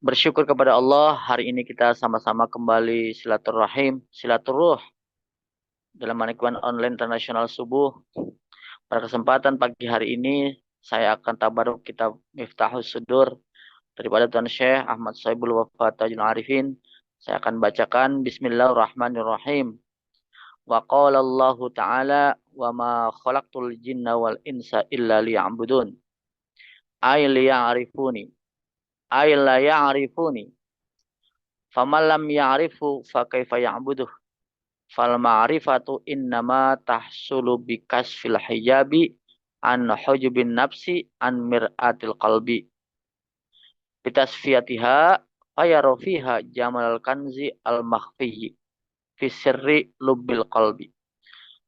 Bersyukur kepada Allah, hari ini kita sama-sama kembali silaturahim, silaturruh dalam manhaj online internasional subuh. Pada kesempatan pagi hari ini, saya akan tabaruk kitab Miftahus Sudur daripada Tuan Syekh Ahmad Saibul Wafa Tajul Arifin. Saya akan bacakan Bismillahirrahmanirrahim. Wa qala Allahu Ta'ala wa ma khalaqtul jinna wal insa illa liya'budun. Ay liya'rifuni. Ay la ya'rifuni. Faman lam ya'rifu fa kaifa ya'buduh. Fal ma'rifatu innama tahsulu bikasfil hijabi an hujubin nafsi an mir'atil qalbi. Bitasfiyatiha fayaro fiha jamal kanzi al makhfiyyi fi sirri lubbil qalbi.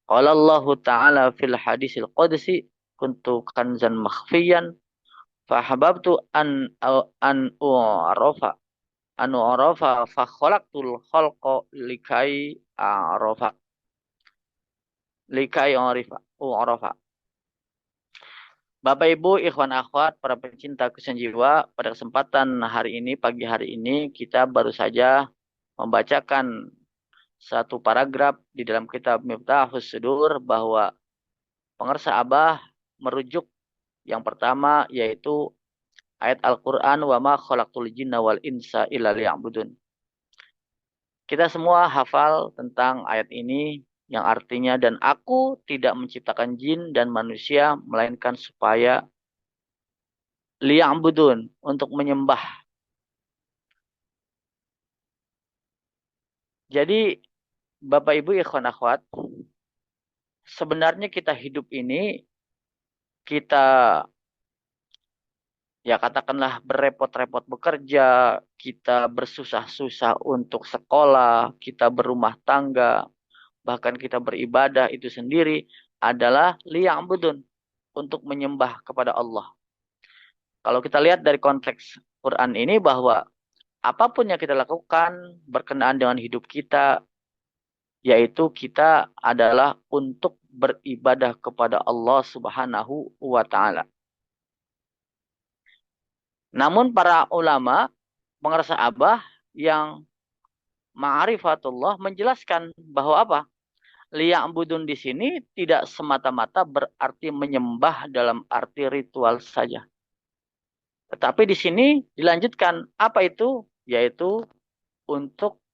Qala Allah Ta'ala fil hadisil qudsi kuntu kanzan makhfiyan fahababtu an u'rafa fa khalaqtul khalqa a'rafa likai u'rafa. Bapak Ibu, ikhwan akhwat, para pencinta kesan jiwa, pada kesempatan hari ini, pagi hari ini, kita baru saja membacakan satu paragraf di dalam kitab Miftahus Sudur bahwa pengersa Abah merujuk yang pertama yaitu ayat Al-Quran wa ma khalaqtul jinna wal insa illa liya'budun. Kita semua hafal tentang ayat ini yang artinya dan aku tidak menciptakan jin dan manusia melainkan supaya liya'budun untuk menyembah. Jadi Bapak Ibu ikhwan akhwat, sebenarnya kita hidup ini kita ya katakanlah berrepot-repot bekerja, kita bersusah-susah untuk sekolah, kita berumah tangga, bahkan kita beribadah itu sendiri adalah liya'budun untuk menyembah kepada Allah. Kalau kita lihat dari konteks Quran ini bahwa apapun yang kita lakukan berkenaan dengan hidup kita, yaitu kita adalah untuk beribadah kepada Allah Subhanahu wa Ta'ala. Namun para ulama pengersa Abah yang ma'rifatullah menjelaskan bahwa apa? Liya'budun di sini tidak semata-mata berarti menyembah dalam arti ritual saja. Tetapi di sini dilanjutkan apa itu? Yaitu untuk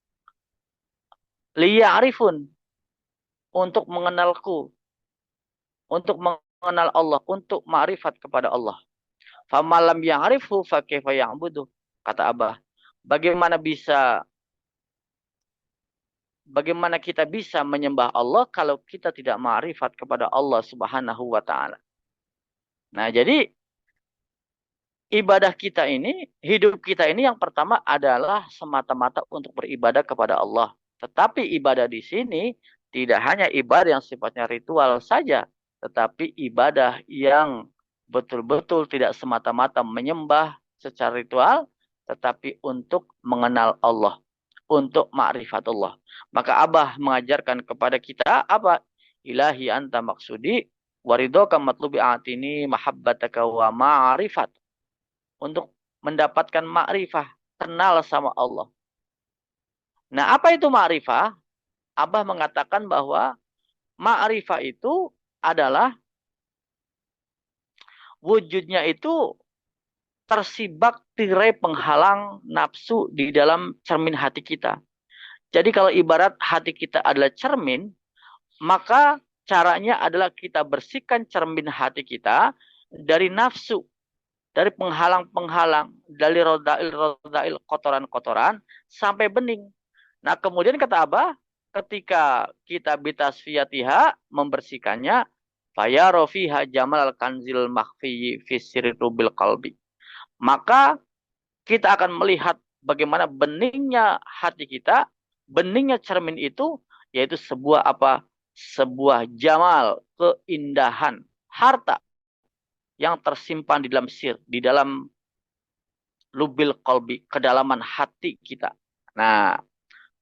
liya'rifun, untuk mengenalku, untuk mengenal Allah, untuk ma'rifat kepada Allah. Famalam ya'rifu fa kaifa ya'budu. Kata Abah, bagaimana kita bisa menyembah Allah kalau kita tidak ma'rifat kepada Allah Subhanahu wa Ta'ala. Nah, jadi ibadah kita ini, hidup kita ini yang pertama adalah semata-mata untuk beribadah kepada Allah. Tetapi ibadah di sini tidak hanya ibadah yang sifatnya ritual saja, tetapi ibadah yang betul-betul tidak semata-mata menyembah secara ritual, tetapi untuk mengenal Allah, untuk ma'rifatullah. Maka Abah mengajarkan kepada kita apa? Ilahi anta maksudi waridhoka matlubi atini mahabbataka wa ma'rifat. Untuk mendapatkan ma'rifah, kenal sama Allah. Nah, apa itu ma'rifah? Abah mengatakan bahwa ma'rifah itu adalah wujudnya itu tersibak tirai penghalang nafsu di dalam cermin hati kita. Jadi kalau ibarat hati kita adalah cermin, maka caranya adalah kita bersihkan cermin hati kita dari nafsu, dari penghalang-penghalang, dari rodail-rodail kotoran-kotoran sampai bening. Nah, kemudian kata Abah, ketika kita bitasfiyatiha membersihkannya, faya rofiha jamal al-kanzil makhfi fi sirrubil qalbi. Maka kita akan melihat bagaimana beningnya hati kita, beningnya cermin itu yaitu sebuah apa? Sebuah jamal, keindahan, harta yang tersimpan di dalam di dalam lubil qalbi, kedalaman hati kita. Nah,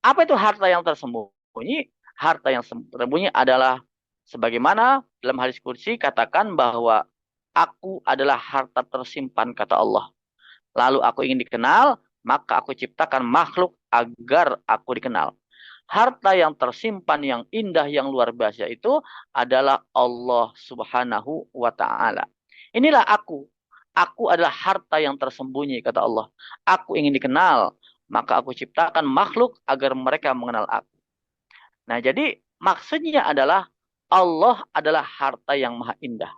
apa itu harta yang tersembunyi? Harta yang tersembunyi adalah sebagaimana dalam hadis kursi katakan bahwa aku adalah harta tersimpan kata Allah. Lalu aku ingin dikenal, maka aku ciptakan makhluk agar aku dikenal. Harta yang tersimpan, yang indah, yang luar biasa itu adalah Allah Subhanahu wa Ta'ala. Inilah aku. Aku adalah harta yang tersembunyi, kata Allah. Aku ingin dikenal, maka aku ciptakan makhluk agar mereka mengenal aku. Nah, jadi maksudnya adalah Allah adalah harta yang maha indah.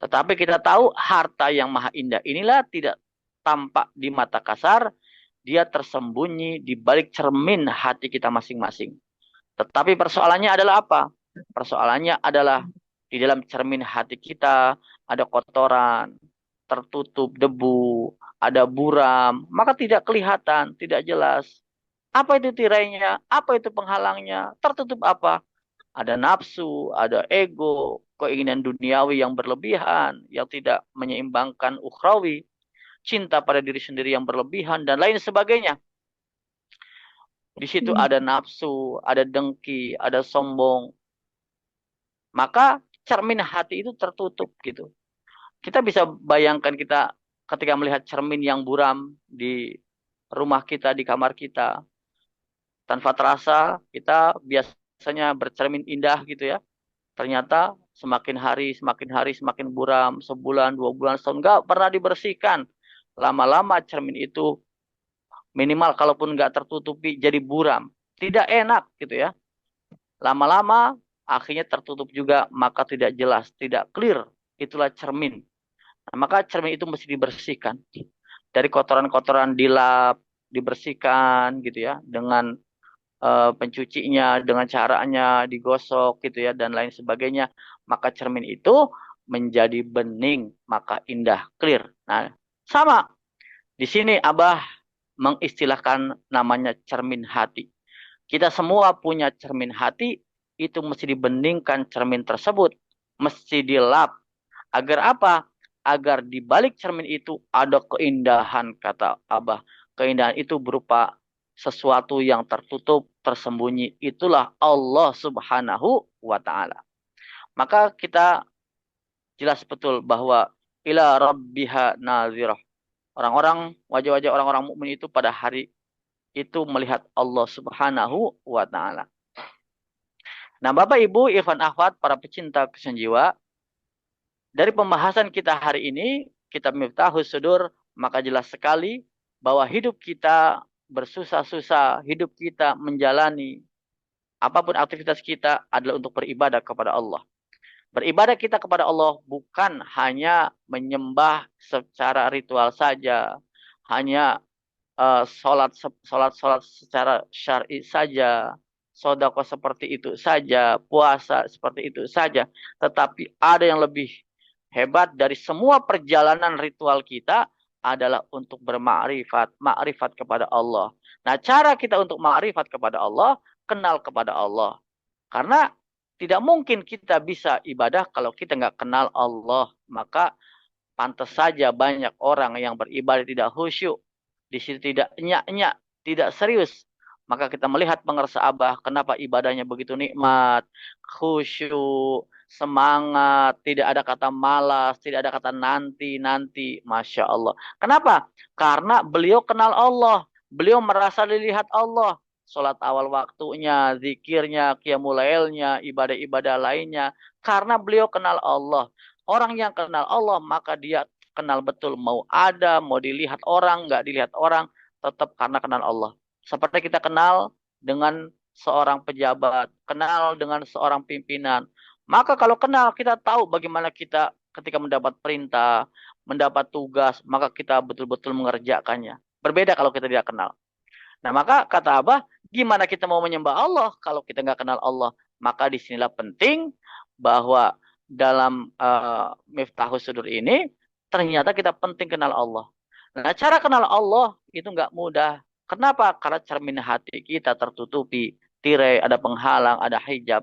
Tetapi kita tahu harta yang maha indah inilah tidak tampak di mata kasar, dia tersembunyi di balik cermin hati kita masing-masing. Tetapi persoalannya adalah apa? Persoalannya adalah di dalam cermin hati kita ada kotoran, tertutup debu, ada buram, maka tidak kelihatan, tidak jelas. Apa itu tirainya? Apa itu penghalangnya? Tertutup apa? Ada nafsu, ada ego, keinginan duniawi yang berlebihan, yang tidak menyeimbangkan ukhrawi, cinta pada diri sendiri yang berlebihan, dan lain sebagainya. Di situ ada nafsu, ada dengki, ada sombong. Maka cermin hati itu tertutup gitu. Kita bisa bayangkan kita ketika melihat cermin yang buram di rumah kita, di kamar kita. Tanpa terasa kita biasanya bercermin indah gitu ya. Ternyata semakin hari semakin buram, sebulan, 2 bulan, setahun nggak pernah dibersihkan. Lama-lama cermin itu minimal kalaupun nggak tertutupi jadi buram. Tidak enak gitu ya. Lama-lama akhirnya tertutup juga, maka tidak jelas, tidak clear. Itulah cermin. Nah, maka cermin itu mesti dibersihkan. Dari kotoran-kotoran dilap, dibersihkan gitu ya, dengan pencucinya, dengan caranya digosok gitu ya, dan lain sebagainya. Maka cermin itu menjadi bening, maka indah, clear. Nah, sama. Di sini Abah mengistilahkan namanya cermin hati. Kita semua punya cermin hati, itu mesti dibeningkan cermin tersebut. Mesti dilap. Agar apa? Agar di balik cermin itu ada keindahan, kata Abah. Keindahan itu berupa sesuatu yang tertutup, tersembunyi. Itulah Allah Subhanahu wa Ta'ala. Maka kita jelas betul bahwa ila rabbiha nazirah. Orang-orang, wajah-wajah orang-orang mukmin itu pada hari itu melihat Allah Subhanahu wa Ta'ala. Nah, Bapak Ibu, Irfan Akhwat, para pecinta kesan jiwa, dari pembahasan kita hari ini, kitab Miftahus Sudur, maka jelas sekali bahwa hidup kita bersusah-susah, hidup kita menjalani apapun aktivitas kita adalah untuk beribadah kepada Allah. Beribadah kita kepada Allah bukan hanya menyembah secara ritual saja, hanya sholat secara syar'i saja, sodako seperti itu saja, puasa seperti itu saja. Tetapi ada yang lebih hebat dari semua perjalanan ritual kita adalah untuk bermakrifat, makrifat kepada Allah. Nah, cara kita untuk makrifat kepada Allah, kenal kepada Allah. Karena tidak mungkin kita bisa ibadah kalau kita nggak kenal Allah. Maka pantas saja banyak orang yang beribadah tidak khusyuk. Di situ tidak nyak-nyak, tidak serius. Maka kita melihat pengersa Abah, kenapa ibadahnya begitu nikmat, khusyuk, semangat, tidak ada kata malas, tidak ada kata nanti. Masya Allah. Kenapa? Karena beliau kenal Allah. Beliau merasa dilihat Allah. Sholat awal waktunya, zikirnya, qiyamul lailnya, ibadah-ibadah lainnya. Karena beliau kenal Allah. Orang yang kenal Allah, maka dia kenal betul. Mau ada, mau dilihat orang, nggak dilihat orang, tetap karena kenal Allah. Seperti kita kenal dengan seorang pejabat, kenal dengan seorang pimpinan. Maka kalau kenal, kita tahu bagaimana kita ketika mendapat perintah, mendapat tugas, maka kita betul-betul mengerjakannya. Berbeda kalau kita tidak kenal. Nah, maka kata Abah, gimana kita mau menyembah Allah kalau kita nggak kenal Allah? Maka disinilah penting bahwa dalam Miftahus Sudur ini, ternyata kita penting kenal Allah. Nah, cara kenal Allah itu nggak mudah. Kenapa? Karena cermin hati kita tertutupi, tirai, ada penghalang, ada hijab.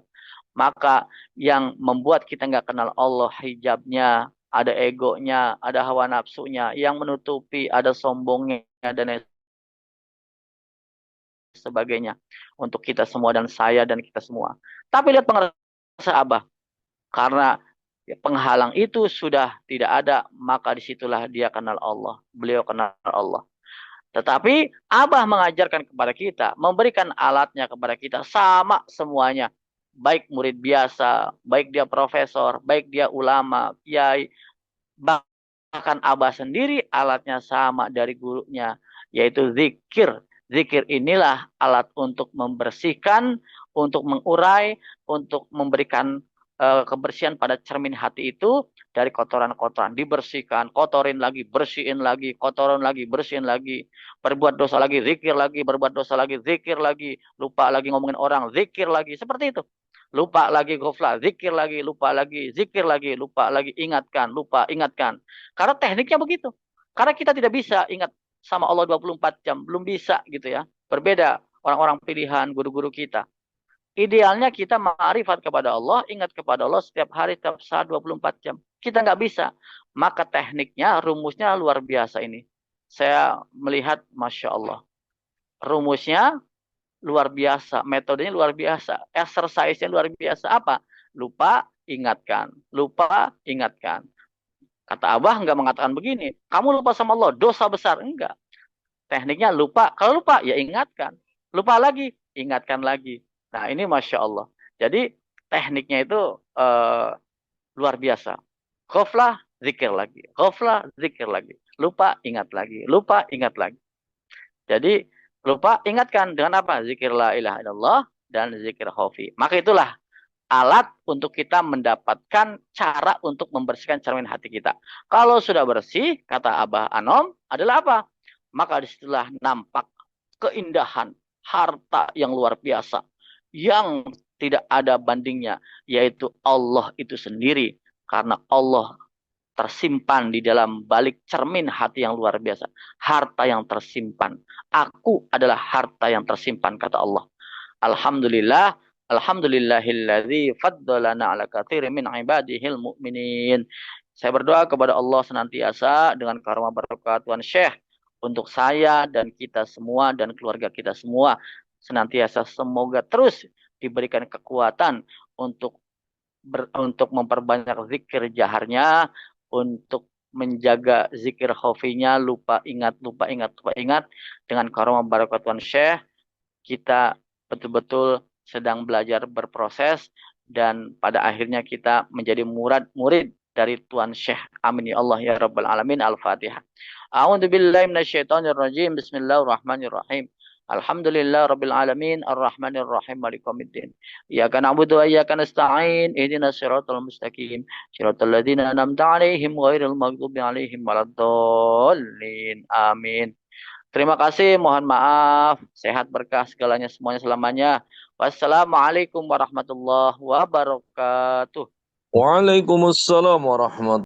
Maka yang membuat kita nggak kenal Allah, hijabnya, ada egonya, ada hawa nafsunya, yang menutupi, ada sombongnya, dan sebagainya. Untuk kita semua dan saya dan kita semua. Tapi lihat pengerasa Abah. Karena penghalang itu sudah tidak ada, maka disitulah dia kenal Allah. Beliau kenal Allah. Tetapi Abah mengajarkan kepada kita, memberikan alatnya kepada kita sama semuanya. Baik murid biasa, baik dia profesor, baik dia ulama, kiai, bahkan Abah sendiri alatnya sama dari gurunya, yaitu zikir. Zikir inilah alat untuk membersihkan, untuk mengurai, untuk memberikan kebersihan pada cermin hati itu dari kotoran-kotoran. Dibersihkan, kotorin lagi, bersihin lagi, kotoran lagi, bersihin lagi. Berbuat dosa lagi, zikir lagi, berbuat dosa lagi, zikir lagi. Lupa lagi ngomongin orang, zikir lagi. Seperti itu. Lupa lagi ghaflah, zikir lagi, lupa lagi, zikir lagi, lupa lagi, ingatkan, lupa, ingatkan. Karena tekniknya begitu. Karena kita tidak bisa ingat sama Allah 24 jam. Belum bisa gitu ya. Berbeda orang-orang pilihan guru-guru kita. Idealnya kita ma'rifat kepada Allah, ingat kepada Allah setiap hari, setiap saat 24 jam. Kita nggak bisa. Maka tekniknya, rumusnya luar biasa ini. Saya melihat, Masya Allah. Rumusnya luar biasa. Metodenya luar biasa. Exercise-nya luar biasa. Apa? Lupa, ingatkan. Lupa, ingatkan. Kata Abah nggak mengatakan begini. Kamu lupa sama Allah, dosa besar. Enggak. Tekniknya lupa. Kalau lupa, ya ingatkan. Lupa lagi, ingatkan lagi. Nah ini Masya Allah. Jadi tekniknya itu luar biasa. Ghaflah, zikir lagi. Ghaflah, zikir lagi. Lupa, ingat lagi. Lupa, ingat lagi. Jadi lupa, ingatkan dengan apa? Zikir la ilaha illallah dan zikir khafi. Maka itulah alat untuk kita mendapatkan cara untuk membersihkan cermin hati kita. Kalau sudah bersih, kata Abah Anom, adalah apa? Maka disitulah nampak keindahan, harta yang luar biasa, yang tidak ada bandingnya, yaitu Allah itu sendiri. Karena Allah tersimpan di dalam balik cermin hati yang luar biasa. Harta yang tersimpan. Aku adalah harta yang tersimpan, kata Allah. Alhamdulillah, alhamdulillahilladzi faddalana ala katsirin min ibadihil mu'minin. Saya berdoa kepada Allah senantiasa dengan karomah berkat Tuhan Syekh untuk saya dan kita semua dan keluarga kita semua senantiasa semoga terus diberikan kekuatan untuk untuk memperbanyak zikir jaharnya, untuk menjaga zikir khafinya, lupa ingat, lupa ingat, lupa ingat. Dengan karomah barakat Tuhan Syekh, kita betul-betul sedang belajar berproses dan pada akhirnya kita menjadi murid dari Tuhan Syekh. Amin ya Allah ya Rabbal Alamin. Al-Fatihah. A'udzu billahi minasyaitonir rajim. Bismillahirrahmanirrahim. Alhamdulillah rabbil alamin arrahmanir rahim maliki yaumiddin. Iyyaka na'budu wa iyyaka nasta'in. Ihdinas siratal mustaqim. Siratal ladzina an'amta 'alaihim ghairil maghdubi 'alaihim waladdallin. Amin. Terima kasih, mohon maaf. Sehat berkah segalanya semuanya selamanya. Wassalamualaikum warahmatullahi wabarakatuh. Waalaikumsalam warahmatullahi